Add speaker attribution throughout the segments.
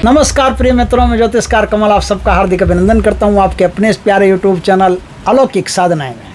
Speaker 1: नमस्कार प्रिय मित्रों, मैं ज्योतिषकार कमल आप सबका हार्दिक अभिनंदन करता हूं आपके अपने इस प्यारे यूट्यूब चैनल अलौकिक साधनाएं में।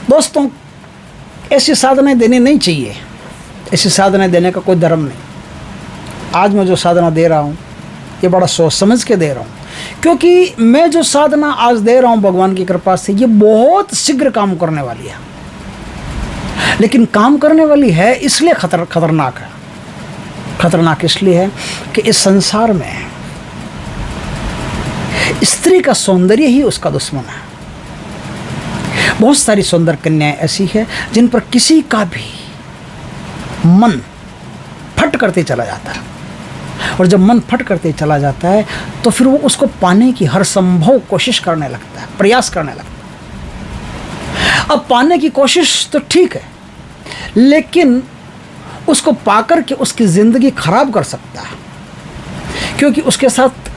Speaker 1: दोस्तों, ऐसी साधनाएं देनी नहीं चाहिए, ऐसी साधनाएं देने का कोई धर्म नहीं। आज मैं जो साधना दे रहा हूं ये बड़ा सोच समझ के दे रहा हूं, क्योंकि मैं जो साधना आज दे रहा हूं भगवान की कृपा से ये बहुत शीघ्र काम करने वाली है। लेकिन काम करने वाली है इसलिए खतरनाक है। खतरनाक इसलिए है कि इस संसार में स्त्री का सौंदर्य ही उसका दुश्मन है। बहुत सारी सुंदर कन्याएं ऐसी है जिन पर किसी का भी मन फट करते चला जाता है, और जब मन फट करते चला जाता है तो फिर वो उसको पाने की हर संभव कोशिश करने लगता है, प्रयास करने लगता है। अब पाने की कोशिश तो ठीक है, लेकिन उसको पाकर के उसकी ज़िंदगी खराब कर सकता है, क्योंकि उसके साथ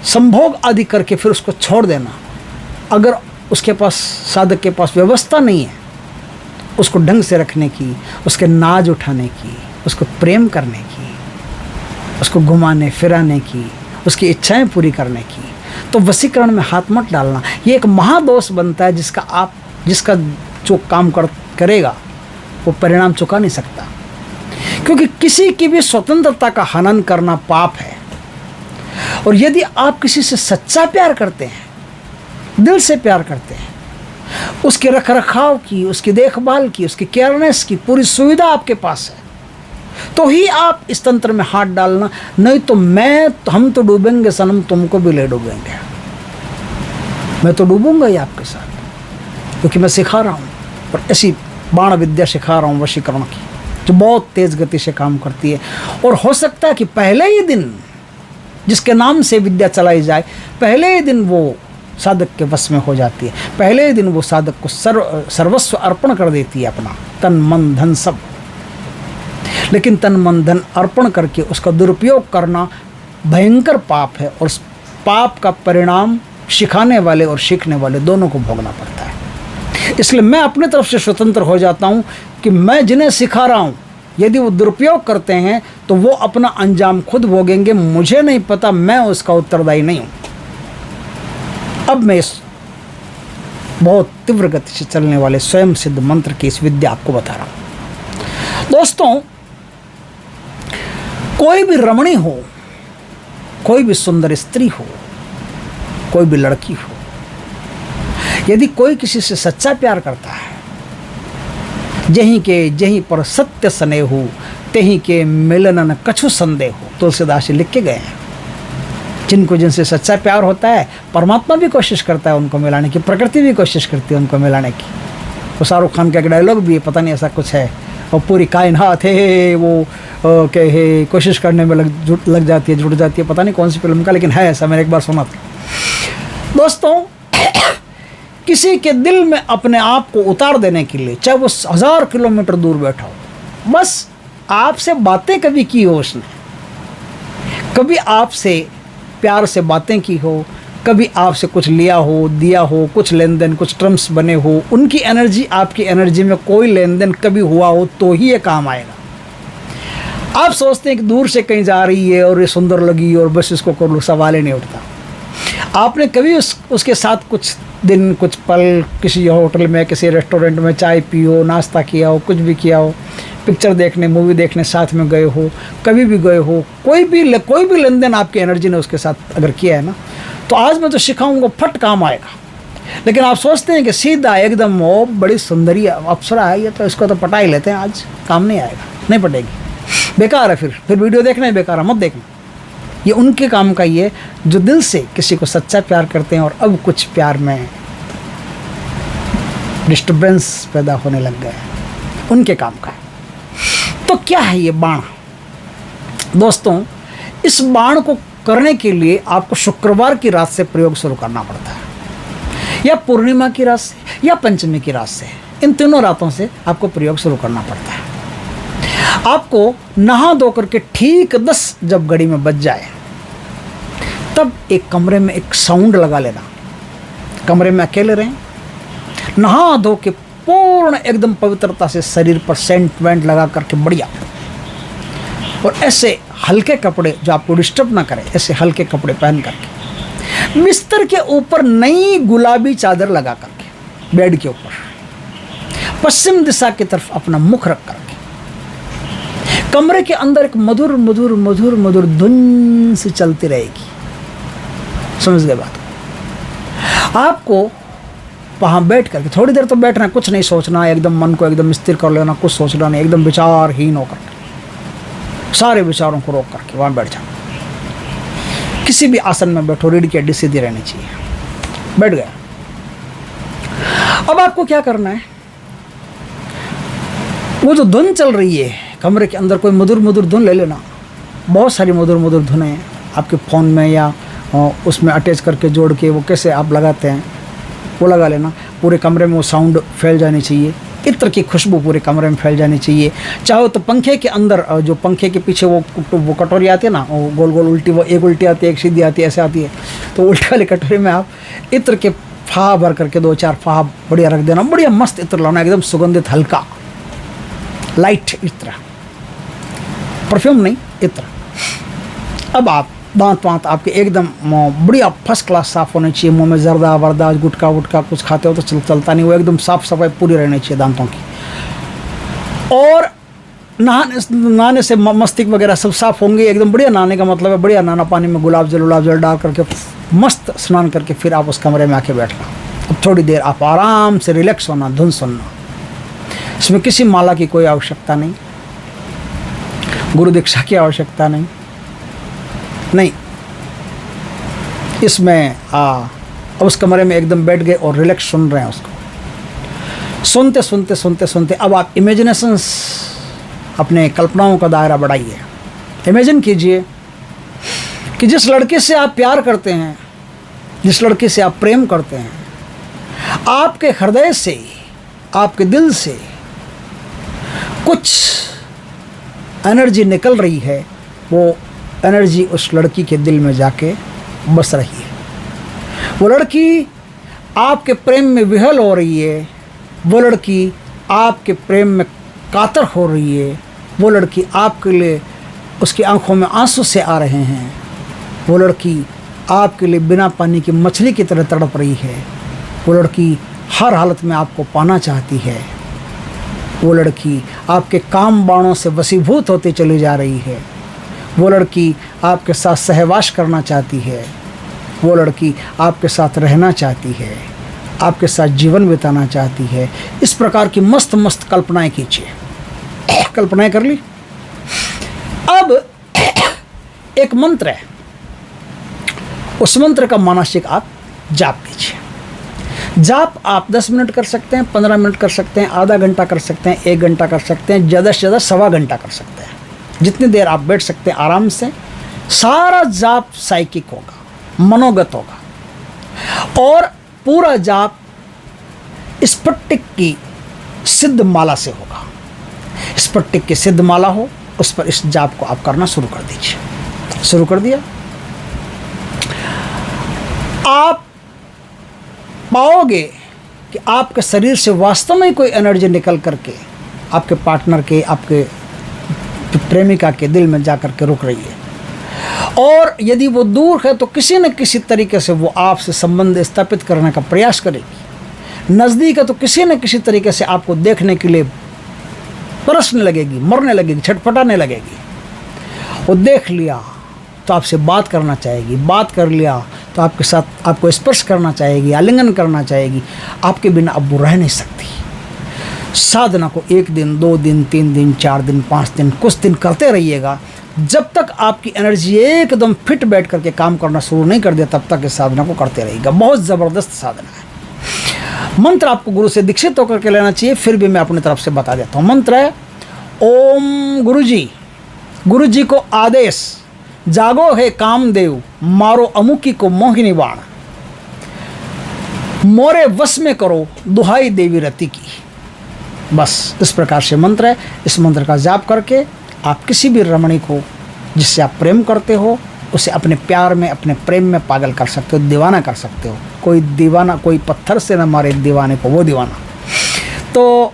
Speaker 1: संभोग आदि करके फिर उसको छोड़ देना, अगर उसके पास साधक के पास व्यवस्था नहीं है उसको ढंग से रखने की, उसके नाज उठाने की, उसको प्रेम करने की, उसको घुमाने फिराने की, उसकी इच्छाएं पूरी करने की, तो वशीकरण में हाथ मत डालना। ये एक महादोष बनता है जिसका जो काम करेगा वो परिणाम चुका नहीं सकता, क्योंकि किसी की भी स्वतंत्रता का हनन करना पाप है। और यदि आप किसी से सच्चा प्यार करते हैं, दिल से प्यार करते हैं, उसके रखरखाव की, उसकी देखभाल की, उसकी केयरनेस की पूरी सुविधा आपके पास है, तो ही आप इस तंत्र में हाथ डालना। नहीं तो हम तो डूबेंगे सनम, तुमको भी ले डूबेंगे। मैं तो डूबूंगा ही आपके साथ, क्योंकि मैं सिखा रहा हूँ, और ऐसी बाण विद्या सिखा रहा हूँ वशीकरण की, जो बहुत तेज़ गति से काम करती है। और हो सकता है कि पहले ही दिन जिसके नाम से विद्या चलाई जाए, पहले ही दिन वो साधक के वश में हो जाती है, पहले ही दिन वो साधक को सर्वस्व अर्पण कर देती है, अपना तन मन धन सब। लेकिन तन मन धन अर्पण करके उसका दुरुपयोग करना भयंकर पाप है, और उस पाप का परिणाम सिखाने वाले और सीखने वाले दोनों को भोगना पड़ता है। इसलिए मैं अपने तरफ से स्वतंत्र हो जाता हूँ कि मैं जिन्हें सिखा रहा हूँ यदि वो दुरुपयोग करते हैं तो वो अपना अंजाम खुद भोगेंगे, मुझे नहीं पता, मैं उसका उत्तरदायी नहीं हूँ। अब मैं इस बहुत तीव्र गति से चलने वाले स्वयं सिद्ध मंत्र की इस विद्या आपको बता रहा हूँ। दोस्तों, कोई भी रमणी हो, कोई भी सुंदर स्त्री हो, कोई भी लड़की हो, यदि कोई किसी से सच्चा प्यार करता है, जहीं पर सत्य स्नेहु तहीं के मिलन न कछु संदेह हो, तुलसीदास जी लिख के गए हैं। जिनसे सच्चा प्यार होता है, परमात्मा भी कोशिश करता है उनको मिलाने की, प्रकृति भी कोशिश करती है उनको मिलाने की। वो शाहरुख खान का एक डायलॉग भी है, पता नहीं ऐसा कुछ है, और पूरी कायनात है वो कोशिश करने में लग जाती है, जुट जाती है, पता नहीं कौन सी फिल्म का, लेकिन है ऐसा, मैंने एक बार सुना था। दोस्तों, किसी के दिल में अपने आप को उतार देने के लिए, चाहे वो 1000 किलोमीटर दूर बैठा हो, बस आपसे बातें कभी की हो उसने, कभी आपसे प्यार से बातें की हो, कभी आपसे कुछ लिया हो, दिया हो, कुछ लेन देन, कुछ टर्म्स बने हो, उनकी एनर्जी आपकी एनर्जी में कोई लेन देन कभी हुआ हो तो ही ये काम आएगा। आप सोचते हैं कि दूर से कहीं जा रही है और ये सुंदर लगी और बस इसको कर लो, सवाल ही नहीं उठता। आपने कभी उसके साथ कुछ दिन, कुछ पल किसी होटल में, किसी रेस्टोरेंट में चाय पी हो, नाश्ता किया हो, कुछ भी किया हो, पिक्चर देखने, मूवी देखने साथ में गए हो, कभी भी गए हो, कोई भी लेन देन आपकी एनर्जी ने उसके साथ अगर किया है ना, तो आज मैं तो सिखाऊंगा, फट काम आएगा। लेकिन आप सोचते हैं कि सीधा एकदम वो बड़ी सुंदरी अप्सरा है ये, तो इसको तो पटा ही लेते हैं, आज काम नहीं आएगा, नहीं पटेगी, बेकार है, फिर वीडियो देखना ही बेकार है, मत देखना। ये उनके काम का ही है जो दिल से किसी को सच्चा प्यार करते हैं, और अब कुछ प्यार में डिस्टर्बेंस पैदा होने लग गए, उनके काम का है। तो क्या है ये बाण? दोस्तों, इस बाण को करने के लिए आपको शुक्रवार की रात से प्रयोग शुरू करना पड़ता है, या पूर्णिमा की रात से, या पंचमी की रात से। इन तीनों रातों से आपको प्रयोग शुरू करना पड़ता है। आपको नहा धो करके ठीक 10 जब घड़ी में बज जाए, तब एक कमरे में एक साउंड लगा लेना। कमरे में अकेले रहें, नहा धो के पूर्ण एकदम पवित्रता से शरीर पर सेंट वेंट लगा करके बढ़िया और ऐसे हल्के कपड़े जो आपको डिस्टर्ब ना करें, ऐसे हल्के कपड़े पहन करके बिस्तर के ऊपर नई गुलाबी चादर लगा करके बेड के ऊपर पश्चिम दिशा की तरफ अपना मुख रख करके कमरे के अंदर एक मधुर मधुर मधुर मधुर धुन से चलती रहेगी। समझ गए बात? आपको वहाँ बैठ करके थोड़ी देर तो बैठना, कुछ नहीं सोचना, एकदम मन को एकदम स्थिर कर लेना, कुछ सोचना नहीं, एकदम विचारहीन होकर सारे विचारों को रोक करके वहाँ बैठ जाना। किसी भी आसन में बैठो, रीढ़ की हड्डी सीधी रहनी चाहिए। बैठ गया। अब आपको क्या करना है, वो जो धुन चल रही है कमरे के अंदर, कोई मधुर मधुर धुन ले लेना। बहुत सारी मधुर मधुर धुनें आपके फ़ोन में या उसमें अटैच करके जोड़ के वो कैसे आप लगाते हैं वो लगा लेना। पूरे कमरे में वो साउंड फैल जानी चाहिए, इत्र की खुशबू पूरे कमरे में फैल जानी चाहिए। चाहो तो पंखे के अंदर, जो पंखे के पीछे वो कटोरी आती है ना, वो गोल गोल उल्टी, वो एक उल्टी आती है एक सीधी आती है, ऐसे आती है, तो उल्टी वाली कटोरी में आप इत्र के फाह भर करके 2-4 फाह बढ़िया रख देना। बढ़िया मस्त इत्र लाना, एकदम सुगंधित हल्का लाइट इत्र, परफ्यूम नहीं, इत्र। अब आप दांत वांत आपके एकदम बढ़िया फर्स्ट क्लास साफ़ होने चाहिए। मुंह में जर्दा वर्दा गुटखा वुटखा कुछ खाते हो तो चलता नहीं, वो एकदम साफ़ सफाई पूरी रहनी चाहिए दांतों की। और नहाने से मस्तिष्क वगैरह सब साफ़ होंगे एकदम। बढ़िया नहाने का मतलब है बढ़िया नहाना, पानी में गुलाब जल डाल करके मस्त स्नान करके फिर आप उस कमरे में आके बैठना। अब थोड़ी देर आप आराम से रिलैक्स होना, धुन सुनना। इसमें किसी माला की कोई आवश्यकता नहीं, गुरु दीक्षा की आवश्यकता नहीं। इसमें उस कमरे में एकदम बैठ गए और रिलैक्स सुन रहे हैं उसको। सुनते सुनते सुनते सुनते अब आप इमेजिनेशंस, अपने कल्पनाओं का दायरा बढ़ाइए। इमेजिन कीजिए कि जिस लड़के से आप प्यार करते हैं, जिस लड़के से आप प्रेम करते हैं, आपके हृदय से, आपके दिल से कुछ एनर्जी निकल रही है। वो एनर्जी उस लड़की के दिल में जाके बस रही है। वो लड़की आपके प्रेम में विह्वल हो रही है, वो लड़की आपके प्रेम में कातर हो रही है, वो लड़की आपके लिए, उसकी आंखों में आंसू से आ रहे हैं, वो लड़की आपके लिए बिना पानी की मछली की तरह तड़प रही है, वो लड़की हर हालत में आपको पाना चाहती है, वो लड़की आपके काम बाणों से वशीभूत होती चली जा रही है, वो लड़की आपके साथ सहवास करना चाहती है, वो लड़की आपके साथ रहना चाहती है, आपके साथ जीवन बिताना चाहती है। इस प्रकार की मस्त मस्त कल्पनाएं कीजिए। कल्पनाएं कर ली। अब एक मंत्र है, उस मंत्र का मानसिक आप जाप कीजिए। जाप आप 10 मिनट कर सकते हैं, 15 मिनट कर सकते हैं, आधा घंटा कर सकते हैं, 1 घंटा कर सकते हैं, ज़्यादा से ज़्यादा 1.25 घंटा कर सकते हैं। जितनी देर आप बैठ सकते हैं आराम से। सारा जाप साइकिक होगा, मनोगत होगा, और पूरा जाप स्फटिक की सिद्ध माला से होगा। स्फटिक की सिद्ध माला हो, उस पर इस जाप को आप करना शुरू कर दीजिए। शुरू कर दिया, आप पाओगे कि आपके शरीर से वास्तव में कोई एनर्जी निकल करके आपके पार्टनर के, आपके प्रेमिका के दिल में जाकर के रुक रही है। और यदि वो दूर है तो किसी न किसी तरीके से वो आपसे संबंध स्थापित करने का प्रयास करेगी। नज़दीक है तो किसी न किसी तरीके से आपको देखने के लिए तरसने लगेगी, मरने लगेगी, छटपटाने लगेगी। वो देख लिया तो आपसे बात करना चाहेगी, बात कर लिया तो आपके साथ आपको स्पर्श करना चाहेगी, आलिंगन करना चाहेगी। आपके बिना अब वो रह नहीं सकती। साधना को 1 दिन, 2 दिन, 3 दिन, 4 दिन, 5 दिन, कुछ दिन करते रहिएगा। जब तक आपकी एनर्जी एकदम फिट बैठ करके काम करना शुरू नहीं कर दिया, तब तक इस साधना को करते रहिएगा। बहुत ज़बरदस्त साधना है। मंत्र आपको गुरु से दीक्षित होकर के लेना चाहिए, फिर भी मैं अपनी तरफ से बता देता हूँ। मंत्र है ओम गुरु जी को आदेश, जागो है कामदेव, मारो अमुकी को मोहिनी बाण, मोरे वश में करो दुहाई देवी रति की। बस इस प्रकार से मंत्र है। इस मंत्र का जाप करके आप किसी भी रमणी को जिससे आप प्रेम करते हो उसे अपने प्यार में, अपने प्रेम में पागल कर सकते हो, दीवाना कर सकते हो। कोई दीवाना, कोई पत्थर से न मारे दीवाने को वो दीवाना। तो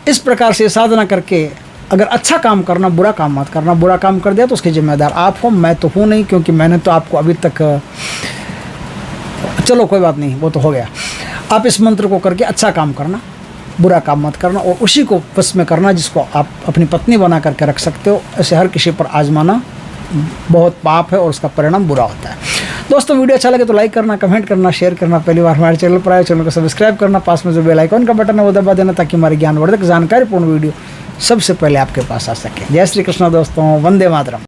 Speaker 1: इस प्रकार से साधना करके अगर अच्छा काम करना, बुरा काम मत करना। बुरा काम कर दिया तो उसके जिम्मेदार आप हो, मैं तो हूँ नहीं, क्योंकि मैंने तो आपको अभी तक, चलो कोई बात नहीं, वो तो हो गया। आप इस मंत्र को करके अच्छा काम करना, बुरा काम मत करना, और उसी को बस में करना जिसको आप अपनी पत्नी बना करके रख सकते हो। ऐसे हर किसी पर आजमाना बहुत पाप है और उसका परिणाम बुरा होता है। दोस्तों, वीडियो अच्छा लगे तो लाइक करना, कमेंट करना, शेयर करना। पहली बार हमारे चैनल पर आए, चैनल को सब्सक्राइब करना, पास में जो बेल आइकन का बटन है वो दबा देना, ताकि हमारी ज्ञानवर्धक जानकारीपूर्ण वीडियो सबसे पहले आपके पास आ सके। जय श्री कृष्ण दोस्तों, वंदे मातरम।